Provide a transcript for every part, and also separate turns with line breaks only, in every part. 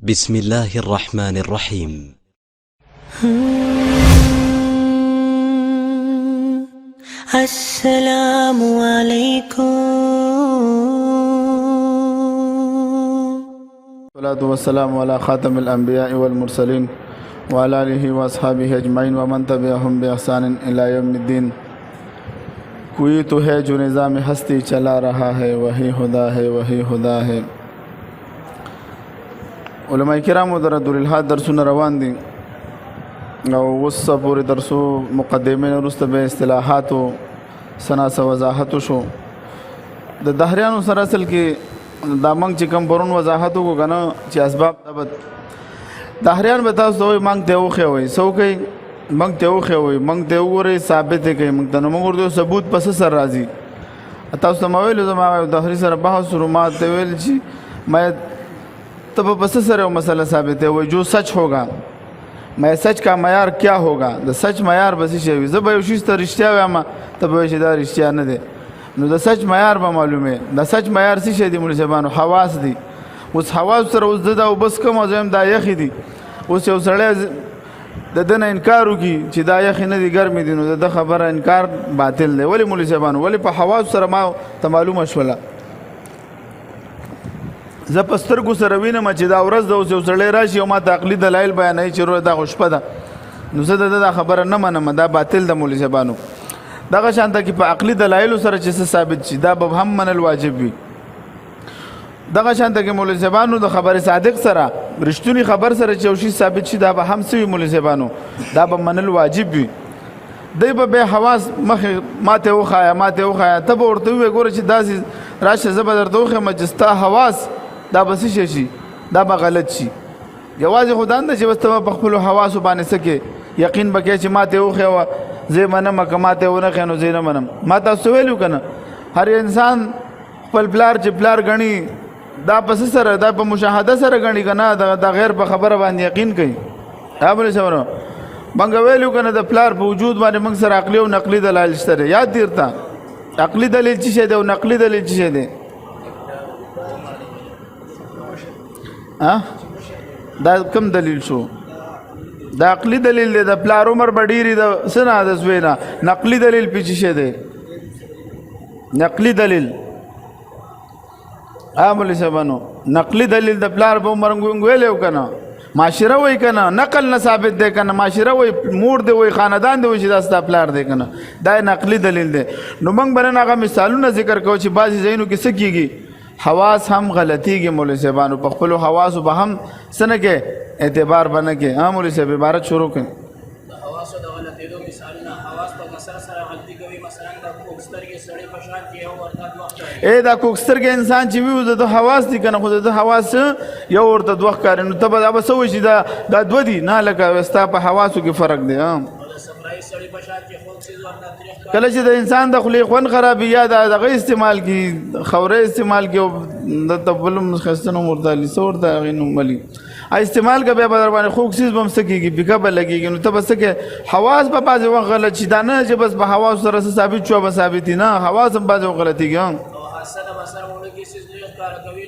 بسم الله الرحمن الرحيم.
السلام عليكم.
والصلاة والسلام على خاتم الأنبياء والمرسلين وعلى آله وأصحابه أجمعين ومن تبعهم بإحسان إلى يوم الدين. کوئی تو ہے جو نظام ہستی چلا رہا ہے، وہی خدا ہے، وہی خدا ہے. علماء کرامو در عبدالحاد درسونه روان دي او اوس پورې درسو مقدمه وروسته به اصطلاحاتو سناسه وضاحت شو. د دهریانو سره اصل کې دا موږ چې کوم پرون وضاحت وکړو کنه چې اسباب دهریان به تاسو ته موږ ته وخوي سو کوي موږ ته وخوي موږ ته وګوري ثابت کوي موږ ته موږ ورته ثبوت پس سر راځي. تاسو ته مویل زما دهری سره بحث شروع ما ته ویل چې मैं तब बस सर वो मसला साबित है वो जो सच होगा मैं सच का मैार क्या होगा द सच मैार बस ही जब उसी तरह रिश्ता हुआ मैं तब वैसे रिश्ता न दे नो द सच मैार बा मालूम है द सच मैार सी शेदी मुझे बानो हवास दी उस हवास सर उस ददा बस कम अजम दायखी दी उस सड़े ददन इनकार की चिदायखी न दी गर्मी दी नो द खबर इनकार बातिल दे वली मुझे बानो वली पर हवास सर मा तमालूम अशवला زه پسترګو سره وینم چې دا ورځ د اوس یو سړی راشي او ما ته عقلي دلایل بیانوي چې روی دا خوشپه ده، نو زه دا خبره نه منم، دا باطل د مولوي صاحبانو. دغه شانته کې په عقلي دلایلو سره چې څه ثابت شي دا به هم منل واجب وي. دغه شانته کې مولوي صاحبانو د خبر صادق سره رښتونی خبر سره چې یو شی ثابت شي دا به هم سوي مولوي صاحبانو دا به منل واجب وي. دی به حواس مخې ماته وخایا ته به ورته ووایې ګوره چې داسې راشه زه به درته وښیم چې ستا حواس دا بس شي دا به غلط شي. یوازې خدا نه چې بس ته په خپلو حواسو باندې څه کې یقین به کوې چې ماته وښیوه زه منم که ماته ونه ښیې نو زه نه منم. ما تاسو ویلو که نه هر انسان خپل پلار چې پلار ګڼي دا په څه سره دا په مشاهده سره ګڼي که نه د غیر په خبره باندې یقین کوي. بلې صبر موږ ویلو که نه د پلار په وجود باندې موږ سره عقلي او نقلي دلایل شته دی. یاد دي ورته عقلي دلیل څه شی دی او نقلي دلیل څه شی دی؟ دا کم دلیل شو؟ دا عقلی دلیل دی د پلار عمر به ډېري د څه نه د زوی نه. نقلي دلیل پې څه شی دی؟ نقلي دلیل مولوي صاحبانو نقلي دلیل د پلار به عمر ویلی که نه معاشره وایي که نه نقل نه ثابت دی که نه معاشره وایي مور دی وایي خاندان دی وایي چې دا ستا پلار دی که نه دا نقلي دلیل دی. نو موږ به نن هغه مثالونه ذکر کوو چې بعضې ځایونو کې څه کېږي حواس هم غلطیږي. مولوي صاحبانو په خپلو حواسو به هم څه نه کې اعتبار به نه کې. مولوي صاحب عبارت شروع کړئ.
د حواسو د غلطېدو مثالونه حواس په کثرت سره غلطي کوي. مثلا د کوږ سترګې سړی په شان کې یو ورته دوه ښکاري.
دا کوږ سترګې انسان چې وي د حواس دي که نه خو د حواس یو ورته دوه ښکاري. نو ته به دا به څه وایي چې دا دوه دي نه لکه ستا په حواسو کې فرق دی. کله چې د انسان د خولې خوند خرابي یا دغه استعمال کی خوره استعمال کی د تبلم خستنو مرتالی سور ته هغې نوم ولي استعمال که بیا به در باندې خوږ څیز به هم څه کېږي پیکه به لګېږي. نو ته به څه کې حواس به بعضې وخت غلط شي. دا نه چې بس په حواسو سره څه ثابت شو به ثابت نه حواس هم بعضې وخت غلطېږي.
حاسه د بصر وړوکي څیز لوی ښکاره کوي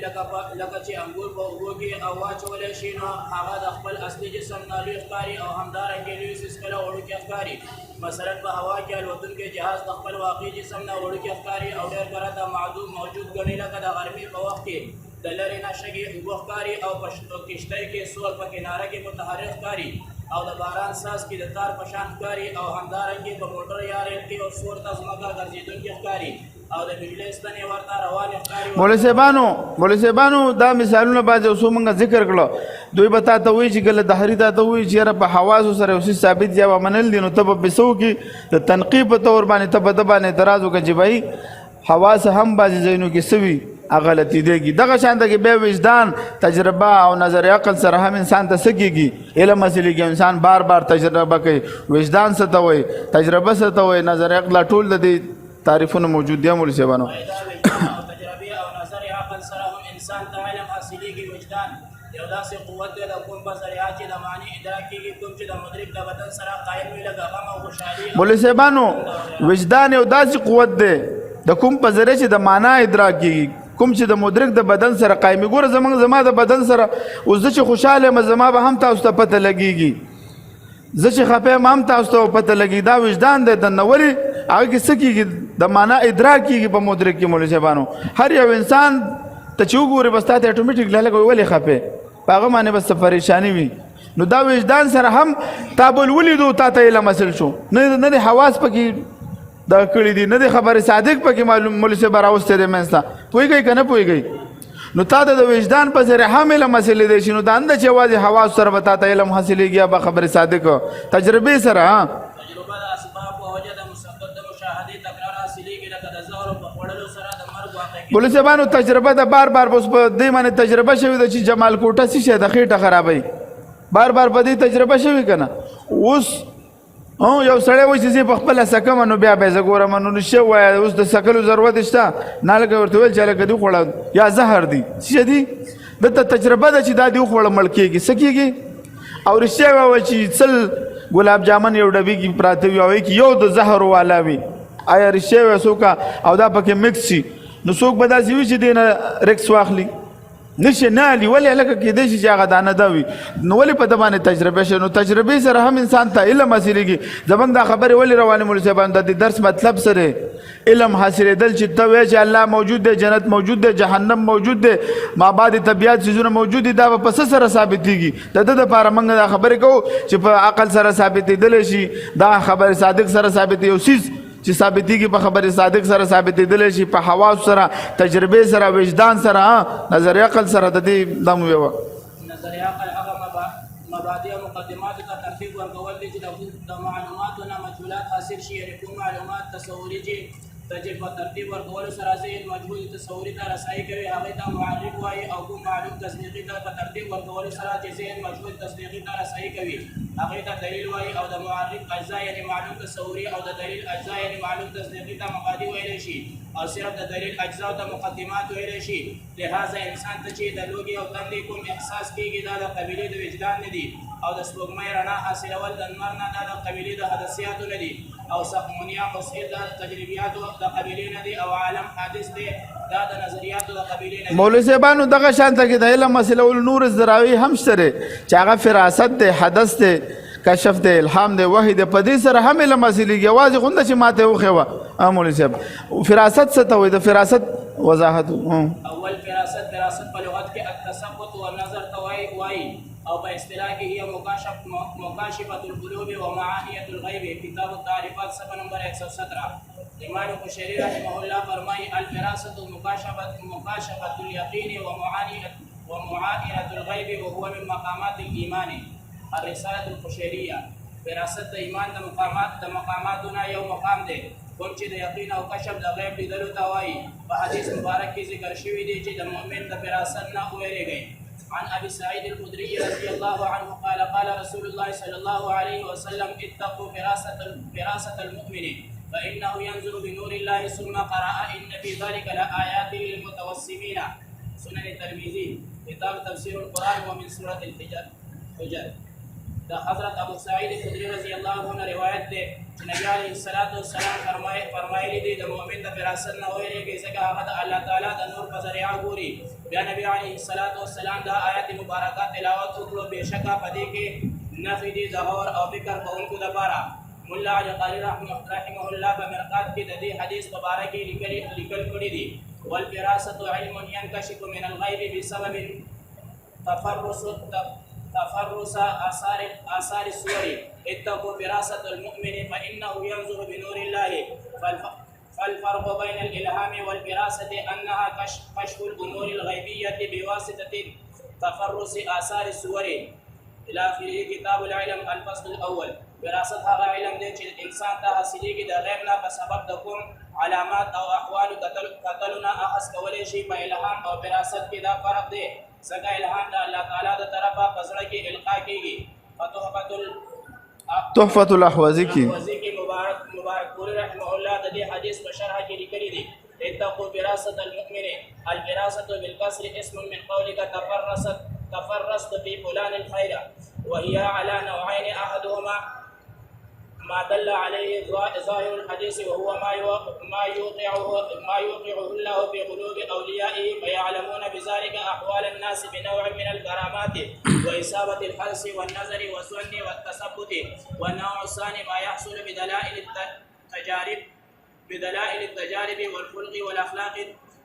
لکه چې انګور په اوبو کې او واچولی شي نو هغه د خپل اصلي جسم نه لوی ښکاري او همدارنګې لوی څیز کله وړوکی ښکاري. مثلا په هوا کې الوتونکی جهاز د خپل واقعي جسم نه وړوکی ښکاري او ډېر کله د معدوم موجود ګڼي لکه د غرمې په وخت کې د لرې نه شګې اوبه ښکاري او په کشتۍ کې سور په کناره کې متحرک ښکاري او د باران ساز کې د تار په شان ښکاري او همدارنګې په موټر یا ریل کې او سور ته ځمکه ګرځېدونکي ښکاري او د بجلۍ ستنې ورته روانې ښکاري. مولوي صاحبانو دا مثالونه بعضې اوسو موږ ذکر کړو. دوی به تا ته وایي چې کله دهري تا ته وایي چې یاره په حواسو سره یو څیز ثابت یا به منل دي نو ته به پې څه وکړي د تنقیب په طور باندې ته به ده باندې اعتراض وکړه چې بھائی حواس هم بعضې ځایونو کې څه وي غلطېدېږي. دغه شانته کې بیا وجدان تجربه او نظر عقل سره هم انسان ته څه کېږي علم حاصلېږي. انسان بار بار تجربه کوي. وجدان څه ته وایي تجربه څه ته وایي نظر عقل ټول د دې تعریفونه موجود دي. مولوي صاحبانو تجربه او نظر عقل سره هم انسان ته علم حاصلېږي. وجدان یو داسې قوت دی د کوم په ذریعه چې د معنی ادراک کېږي کوم چې د مدرک د بدن سره قایم وي لکه غم او خوشحالي. مولوي
صاحبانو وجدان یو داسې قوت دی د کوم په ذریعه چې د معنا ادراک کېږي کوم چې د مدرک د بدن سره قایمي. ګوره زما د بدن سره اوس زه چې خوشحاله یم زما به هم تاسو ته پته لګېږي، زه چې خفه یم هم تاسو ته پته لګي. دا وجدان دی دننه ولې هغه کې څه کېږي د معنا ادراک کېږي په مدرک کې. مولوي صاحبانو هر یو انسان ته چې وګورې بس تا ته اټومیټیک لږ ولې خفه په هغه باندې بس پریشاني وي. نو دا وجدان سره هم تا بل ولیدو تا ته علم حاصل شو، نه د حواس پکې دا کړي دي، نه د خبر صادق پکې معلوم. مولوي صاحب راوسته دی منځ ته پوهېږئ که نه پوهېږئ؟ نو تا ته د وجدان په ذریعه هم علم حاصلې دی شي. نو دا نه چې یوازې حواس سره به تا ته علم حاصلېږي یا به خبرې صادق تجربې سره.
تجربه د اسباب په وجه د مثبت د مشاهدې تکرار حاصلېږي، لکه د زهرو په خوړلو سره د مرګ واقع کېږي.
مولوي صاحبانو تجربه د بار بار اوس په دې باندې تجربه شوې ده چې جمال کوټه څه شی د خېټه خرابوي، بار بار په دې تجربه شوې که نه. اوس یو سړی وایي چې زه په خپله سکم نو بیا به زه ګورم نو نشه وایه اوس د سکلو ضرورت شته نه. لکه ورته ویل چې هلکه دې وخوړه یا زهر دي څه دي دلته تجربه ده چې دا دې وخوړه مړ کېږي څه کېږي. او رښتیا ووایه چې سل ګلاب جامن یو ډبي کې پراته وي او کې یو د زهرو والا وي، آیا رښتیا وایه څوک او دا پکې مکس شي نو څوک به داسې وي چې دې نه رکس واخلي نشي نه علي. ولې هلکه کېدی شي چې هغه دانه ده وي نو ولې په ده باندې تجربه شي. نو تجربې سره هم انسان ته علم حاصلېږي. زموږ دا خبرې ولې روانې مولوي صاحبانو د دې درس مطلب سره علم حاصلېدل چې ته وایې چې الله موجود دی، جنت موجود دی، جهنم موجود دی، مابعد طبیعت څیزونه موجود دي، دا به په څه سره ثابتېږي؟ د ده دپاره موږ دا خبرې کوو چې په عقل سره ثابتېدلی شي، دا خبر صادق سره ثابتې یو څیز چې ثابتېږي په خبر صادق سره ثابتېدلی شي، په حواس سره، تجربې سره، وجدان سره، نظریه عقل سره. د دې دا مو ویوه
نظریه عقل هغه مبادئ او مقدماتو ته ترتیب ورکول دي چې د معلوماتو نه مجهولات حاصل شي. یعنې کوم معلومات تصوري چې په ترتیب ورکولو سره ذهن مجهول تصوري ته رسایي کوي هغې ته معرف وایي، او کوم معلوم تصدیقي ته په ترتیب ورکولو سره چې ذهن مجهول تصدیقي ته رسایي کوي هغې ته دلیل وایي. او د معرف اجزا یعنې معلوم تصوري او د دلیل اجزا یعنې معلوم تصدیقي ته مقادي ویلی شي، او صرف د دلیل اجزاو ته مقدمات ویلی شي. لهذا انسان ته چې د لوږې او تندې کوم احساس کېږي دا د قبیلې د وجدان نه دي، او د سپوږمۍ رڼا حاصلول د لمر نه دا د قبیلې د حدثیاتو نه دي، او سقمونیا مسئل دا د تجربیاتو د قبیلې نه دي، او عالم حادث دی دا د نظریاتو د قبیلې نه دي.
مولوي صاحبانو دغه شانته کې د علم مسلول نور الزراوي هم شته چې هغه فراست دی، حدث دی، کشف دی، الهام دی، وحی دی. په دې سره هم علم حاصلېږي. یوازې غونډه چې ماته وښیوه مولوي صاحب فراست څه ته وایي؟ د فراست وضاحت.
اول فراست په لغت کې التثبت والنظر ته وایي، او په اصطلاح کې هي مکاشفة القلوب ومعانیة الغیب. کتاب التعریفات صفحه نمبر 117. امام قشیری رحمه الله فرمایي الفراست مکاشفة اليقین ومعانیة الغیب وهو من مقامات الایمان. الرسالة القشیریه فراست د ایمان د مقاماتونه یو مقام دی کوم چې د یقین او کشف د غیب لیدلو ته وایي. په حدیث مبارک کې ذکر شوي دي چې د مؤمن د فراست نه ویریږئ. عن أبي سعيد الخدري رضي الله عنه قال قال رسول الله صلى الله عليه وسلم اتقوا فراسة المؤمن فإنه ينظر بنور الله. ثم قرأ إن في ذلك لآيات للمتوسمين. سنن الترمذي كتاب تفسير القرآن ومن سورة الحجر. دا حضرت ابو سعید خدری رضی الله عنه روایت ده چې نبی علیه الصلاۃ والسلام فرمایلی دي د مؤمن د فراست نه ویریږي ځکه هغه د الله تعالی د نور په ذریعه ګوري. بیا نبی علیه الصلاۃ والسلام دا آیات مبارکه تلاوت وکړو. بېشکه په دې کې نفي دي د غور او فکر کوونکو دپاره. ملا علی قاری رحمه الله په مرقات کې د دې حدیث په باره کې لیکل کړي دي والفراست علم ينكشف من الغیب بسبب تفرس آثار الصور. اتقوا فراسة المؤمن فإنه ينظر بنور الله. فالفرق بين الإلهام والفراسة أنها كشف الأمور الغيبية بواسطة تفرس آثار الصور. إلى آخره. كتاب العلم الفصل الأول. فراست هغه علم دی چې انسان ته حاصلېږي د غیب نه په سبب د کوم علامات او احوالو کتلو نه اخذ کولی شي. په الهام او فراست کې دا فرق دی ځکه الهام د الله تعالی د طرفه په زړه کې القا کېږي. په
تحفة الاحوازي کې
مبارک پوري رحمه الله د دې حدیث په شرح کې لیکلي دي اتقوا فراسة المؤمن. الفراسة بالكسر اسم من قولك تفرست في فلان الخير، وهي على نوعين. أحدهما ما دل عليه ظاهر الحديث وهو ما يوقعه الله في قلوب أوليائه فيعلمون بذلك أحوال الناس بنوع من الكرامات وإصابة الحرص والنظر والسن والتثبت. والنوع الثاني ما يحصل بدلائل التجارب والخلق والأخلاق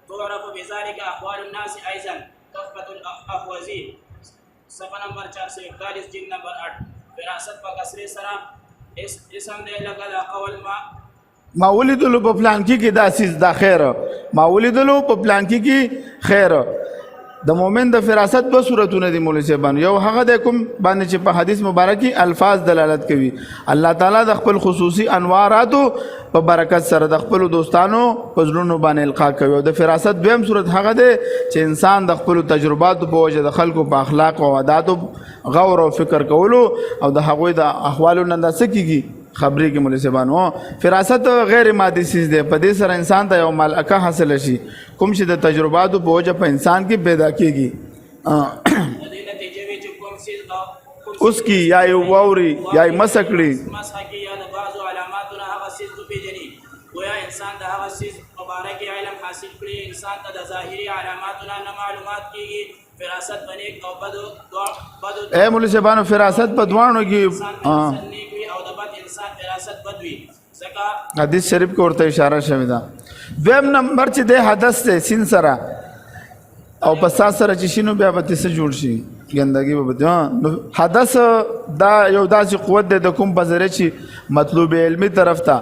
تعرف بذلك أحوال الناس أيضا. تحفة الأحوزي صفحة نمبر 441 جلد نمبر 8. فراست په کسرې سره اسم دی لکه دا قول
ما ولیدلو په پلانکی کې دا سیز دا خیر، ما ولیدلو په پلانکی کې خیر. د مؤمن د فراست دو صورتونه دي مولوی صاحبانو. یو هغه د کوم باندې چې په حدیث مبارکي الفاظ دلالت کوي، الله تعالی د خپل خصوصي انواراتو په برکت سره د خپل دوستانو په زړونو باندې القا کوي. او د فراست دویم صورت هغه دی چې انسان د خپل تجرباتو په وجه د خلکو په اخلاق او عاداتو غور او فکر کولو او د هغوی د احوالو نه د سکیږي خبرې کې مولوی صاحبانو. فراست غیر مادي چیز دی، په دې سره انسان ته یو ملکه حاصل شي کوم چې د تجرباتو په وجه په انسان کې پیدا کیږي. اوس کی یا یو ووري یا مسکړي
مسحقي یا د بعضو علاماتونه هغه سیز پیژني. گویا انسان د هغه سیز مبارک علم حاصل کړي، انسان ته د ظاهري علاماتونه نه معلومات کیږي. فراست بنیک او بدو اے مولوی صاحبانو فراست په دوانو کې او د بد انسان فراست بدوي ځکه
حدیث شریف کې ورته اشاره شوې ده. دویم نمبر چې د حدث ته سین سره او په سات سره چې شینو بیا به څه جوړ شي ګندګي به نو حدث دا یو داسې قوت دی د کوم په ذریعه چې مطلوب علمي طرف ته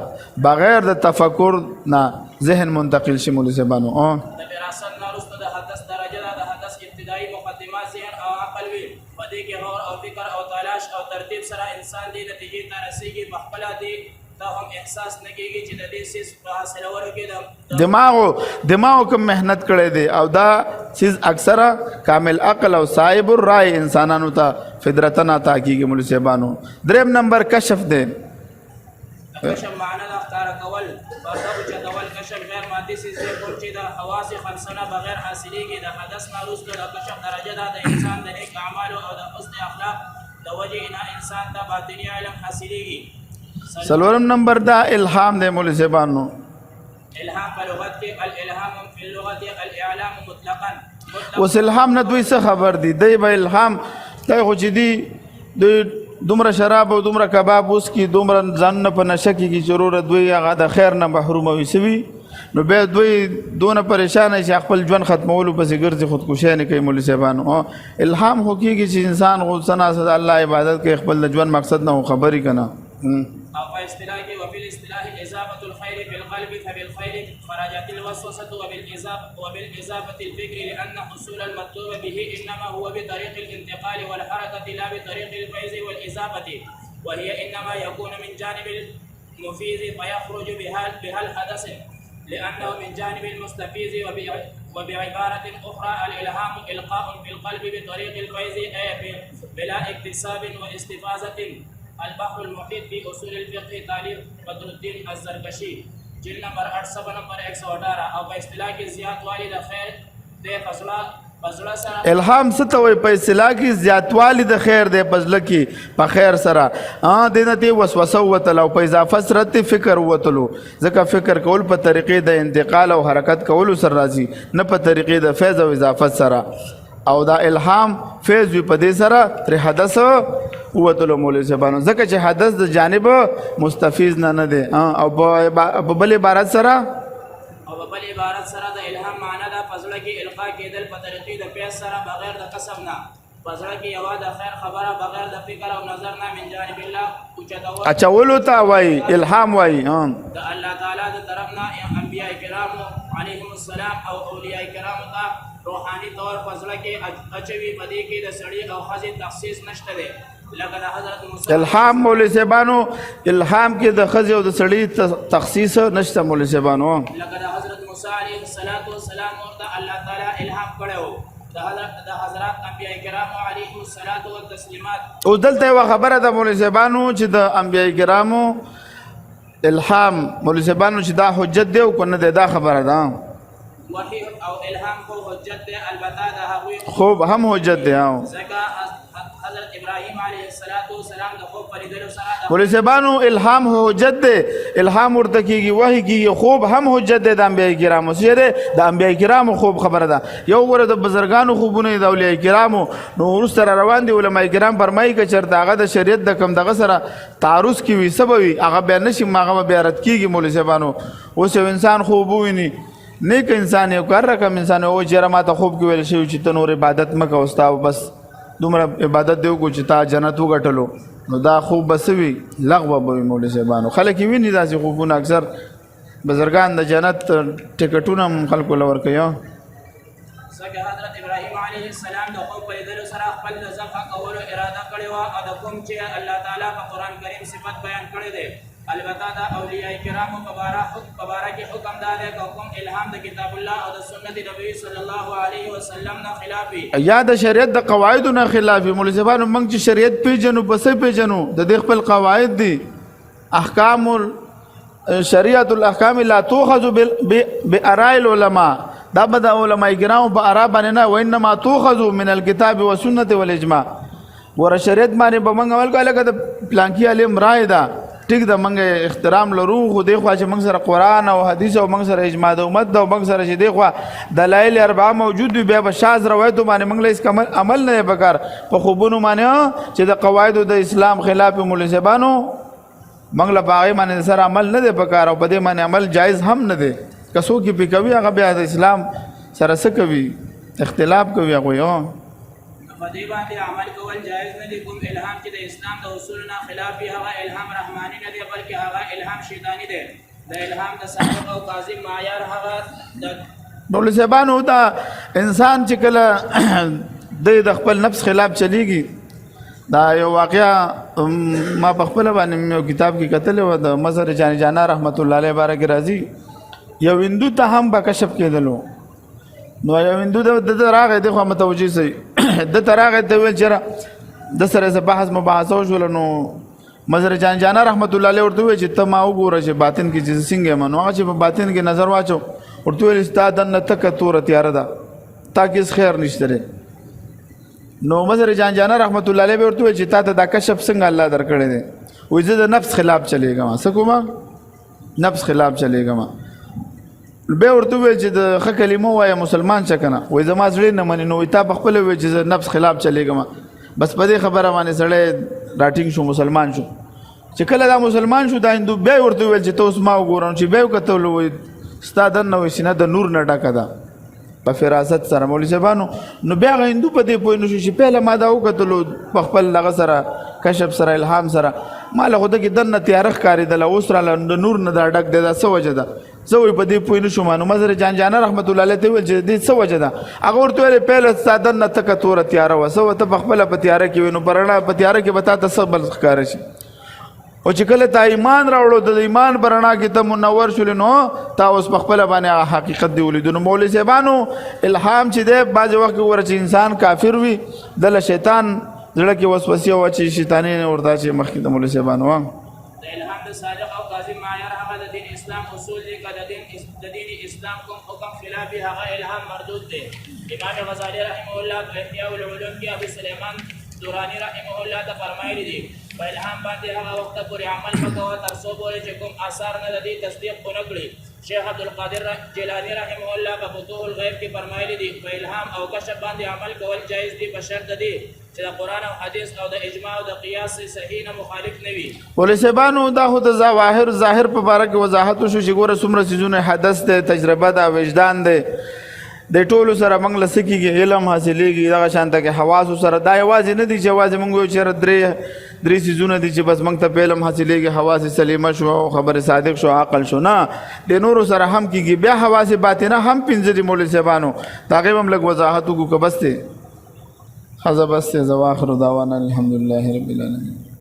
بغیر د تفکر نه ذهن منتقل شي مولوی صاحبانو.
د فراست نه وروسته د حدث درجه ده. د حدث ابتدایي مقدمات ذهن او عقل وي، په دې کې غور او فکر او تلاش او ترتیب سره انسان دې نتیجې ته رسېږي. په خپله دې ته هم احساس نه کېږي چې د دې څیز په حاصلولو کې
دماغو کوم محنت کړی دی او دا چیز اکثره کامل عقل او صاحب الرای انسانانو ته فطرتن عطا کېږي مولوی صاحبانو. دریم نمبر کشف دی.
کشف معنا د ښکاره کول، پرده اوچتول. کشف غیر مادي څیز دی کوم چې د حواس خمسه نه بغیر حاصلېږي. د حدث نه وروسته د کشف درجه ده د انسان د نیک اعمالو او د حسن اخلاق د وجې نه انسان ته باطني علم حاصلېږي.
څلورم نمبر دا الهام دی مولوی صاحبانو.
الهام په لغت کې الالهام فی اللغت الاعلام مطلقا.
اوس الهام نه دوی څه خبر دي؟ دی به الهام دی خو چې دوی دومره شراب او دومره کباب اوس کې دومره ځانونه په نشه کې ضروره دوی هغه د خیر نه محروم وي سوي نو بیا دوی دونه پریشان شي خپل ژوند ختمولو پسې ګرځي خودکشي نه کوي مولوی صاحبانو. الهام خو کېږي چې انسان غوسه د الله عبادت کې خپل د ژوند مقصد نه خبرې کنه.
او په اصطلاح کې وفي الاصطلاح اضافه الخير في القلب فبالخير خرجت الوسوسه وبالاضافه الفكر لان حصول المطلوب به انما هو بطريق الانتقال والحركه لا بطريق الفيض والاضافه وهي انما يكون من جانب المفيد فيخرج بها الحدث لانه من جانب المستفيد. وبعباره اخرى الالهام القاء في القلب بطريق الفيض اي بلا اكتساب واستفاضه. البحر المحيط في اصول الفقه تالیف بدر الدین الزرکشی جلد نمبر 8 صفحه نمبر 118. او په اصطلاح کې زیاتوالی د خیر د فضله سره الهام څه ته وایي؟ په اصطلاح کې زیاتوالی د خیر د فضله کې په خیر سره د نتی وسوسه وتل او په اضافه سره فکر وتلو. ځکه فکر کول په طریقې د انتقال او حرکت کولو سره راځي نه په طریقې د فیض او اضافت سره. او دا الهام فیض وي په دې سره تر حدث وتلو مولوی صاحبانو. ځکه چې حدث د جانب مستفیض نه دی. او په بل عبارت سره د الهام معنا دا فضله کې القا کېدل په طریقې د فیض سره بغیر د قسم نه. فضله کې یوه د خیر خبره بغیر د فکر او نظر نه من جانب الله اچولو ته وایي الهام وایي. د الله تعالی د طرف نه انبیاء کرامو علیهم السلام او اولیاء کرامو ته روحاني طور فضله کې اچوي. په دې کې د سړي او ښځې تخصیص نشته دی. لکه د حضرت موسی الهام مولوی صاحبانو الهام کې د ښځې او د سړي تخصیص نشته مولوی صاحبانو. لکه د حضرت موسی علیه السلام ورته الله تعالی الهام کړی و. د حضرات انبیاء کرامو علیهم الصلاة والتسلیمات. اوس دلته یوه خبره ده مولوی صاحبانو چې د انبیاء کرامو الهام مولوی صاحبانو چې دا حجت دی او که نه دی دا خبره ده. وحی او الهام خو حجت دی البته د هغوی خوب هم حجت دی. ځکه حضرت ابراهیم علیه السلام د خوب پریدلو سره
مولوی صاحبانو الهام حجت دی الهام ورته کیږي وحی کیږي خوب هم حجت دی د انبیاء کرامو سره دی د انبیاء کرامو خوب خبره ده یو ګوره د بزرګانو خوبونه د اولیاء کرامو نو ورسته روان دي علماء کرام فرمایي که چېرته هغه د شریعت د کم دغه سره تعارض کې وي څه به وي هغه بیا نشي هغه بیا رد کیږي مولوی صاحبانو اوس یو انسان خوب وویني نیک انسان یو کار رقم انسان او چېرې ما ته خوب کې ویل شوي چې ته نور عبادت مه کوه ستا بس دومره عبادت دی وکړو چې تا جنت وګټلو نو دا خوب به څه وي لغوه به وي مولوي صاحبانو خلک یې ویني داسې خوبونه اکثر بزرګان د جنت ټکټونه هم خلکو له ورکوي
څنګه حضرت ابراهیم علیه السلام د خوب په لیدلو سره خپل د ذبح کولو اراده کړې وه او د کوم چې الله تعالی په قرآن کریم صفت بیان کړی دی البته د اولیاء کرامو په باره کې حکم دا دی که کوم الهام د کتاب الله او د سنت نبوي صلی الله علیه وسلم نه خلاف وي
یا د شریعت د قواعدو نه خلاف وي مولوي صاحبانو موږ چې شریعت پیژنو پسې پیژنو د دې خپل قواعد دي احکام شریعت الاحکام لا تؤخذ بآراء العلماء دا به د علماء کرامو په آرا باندې نه وانما تؤخذ من الكتاب والسنه والاجماع ور شریعت باندې به موږ اول کله د پلانکی علم رائے ده ټیک د منګه احترام لرو خو دی خو چې موږ سره قران او حدیث او موږ سره اجماع د امت د موږ سره چې دی خو دلایل اربعه موجود وي بیا به شاذ روایتو باندې موږ له عمل نه پکار په خوبونو باندې چې د قواعد د اسلام خلاف مولوی صاحبانو موږ له باغې باندې سره عمل نه دی پکار او په دې باندې عمل جایز هم نه دی کسو کې پکوي هغه بیا د اسلام سره څه کوي اختلاف کوي هغه یو
په دې باندې عمل کول جایز نه دي کوم الهام چې د اسلام د اصولنا خلاف وي هغه الهام رحماني نه دی بلکې هغه الهام شیطانی دی د الهام د صادق او کاذب معیار هغه د
مولوی صاحبانو دا انسان چې کله د خپل نفس خلاف چلیږي دا یو واقعا ما په خپل باندې یو کتاب کې کتل و د مظهر جانا رحمت الله علیه بارک راضي یو هندو ته هم به کشف کېدلو نو یو هندو د راغې د خو متوجي سي د تراغه ته ویل چر د سره بحث مباحثه وشول نو مظهر جانا رحمت الله علیه ورته وی چې ته ما وګوره چې باطن کې چې څنګه منو هغه چې په باطن کې نظر واچو ورته ویل استاد ان تک تور تیار ده تاکي خیر نشته نو مظهر جانا رحمت الله علیه ورته وی چې تا ته دا کشف څنګه الله درکړي دي وې زه د نفس خلاف چلےګم څه کومه نفس خلاف چلےګم به ورته وی چې د خ کلمه وای مسلمان چکنه وای زما زړه نه مني نو تا په خپل وی چې نفس خلاف چلےګم بس په دې خبره باندې سړی راټینګ شو مسلمان شو چې کله دا مسلمان شو دا هندو به ورته ویل چې تاسو ما وګورم چې به کتل وي ستاد نو سینه د نور نه ډکه ده په فراست سره مولوی صاحبانو نو بیا هندو په دې پوه نشو چې پهله ما دا وکتلو په خپل لغه سره کشف سره الهام سره ما له خود کې دنه تیارخ کاری د اوس را د نور نه دا ډک ده څه وجه ده زوی په دې پوه نشو مانو مظهر جانا رحمت الله علیه ته ویل چې دې څه وجه ده هغه ورته ویل پهله ساده نه تک تور تیار و سو ته خپل په تیار کې وینو پرنا په تیار کې بتا ته سب ښکار شي او چې کله تا ایمان راوړو د ایمان برنا کې ته منور شول نو تا اوس په خپل باندې حقیقت دی ولیدو مولوی صاحبانو الهام چې ده بعض وخت ورته انسان کافر وي د شیطان زړه کې وسوسه او چې شیطانی ورته چې مخکې د مولوی صاحبانو
د الهام د صادق او کاذب معیار هغه د دین اسلام اصول دي که د دین اسلام کوم حکم خلافي هغه الهام مردود دی امام غزالی رحمه الله په احیاء العلوم کې ابو سلیمان دورانی رحمه الله ته فرمایلی دي په الهام باندې هغه وخت پورې عمل وکړه تر څو پورې چې کوم آثار نه د دې تصدیق ونه کړي شیخ عبدالقادر جیلانی رحمه الله په فتوح الغیب کې فرمایلی دي په الهام او کشف باندې عمل کول جایز دي په شرط دی چې د قرآن او حدیث او د اجماع او د قیاس صحیح نه مخالف نه وي
مولوی صاحبانو دا خو د ظاهر په باره کې وضاحت وشو چې ګوره څومره څیزونه حدث دی تجربه ده وجدان دی د ټولو سره موږ له سکیږي علم حاصلېږي دغه شانته کې حواسو سره دا یوازې نه دي چې یوازې موږ یو چېرې درې څیزونه دي چې بس موږ ته په علم حاصلېږي حواس سلیمه شو خبر صادق شو عقل شو نه د نورو سره هم کېږي بیا حواس باطنه هم پنځه دي مولوی صاحبانو د هغې هم لږ وضاحت وکړو که بس دی ښځه بس دی زه واخر دعوانا الحمدلله رب العالمین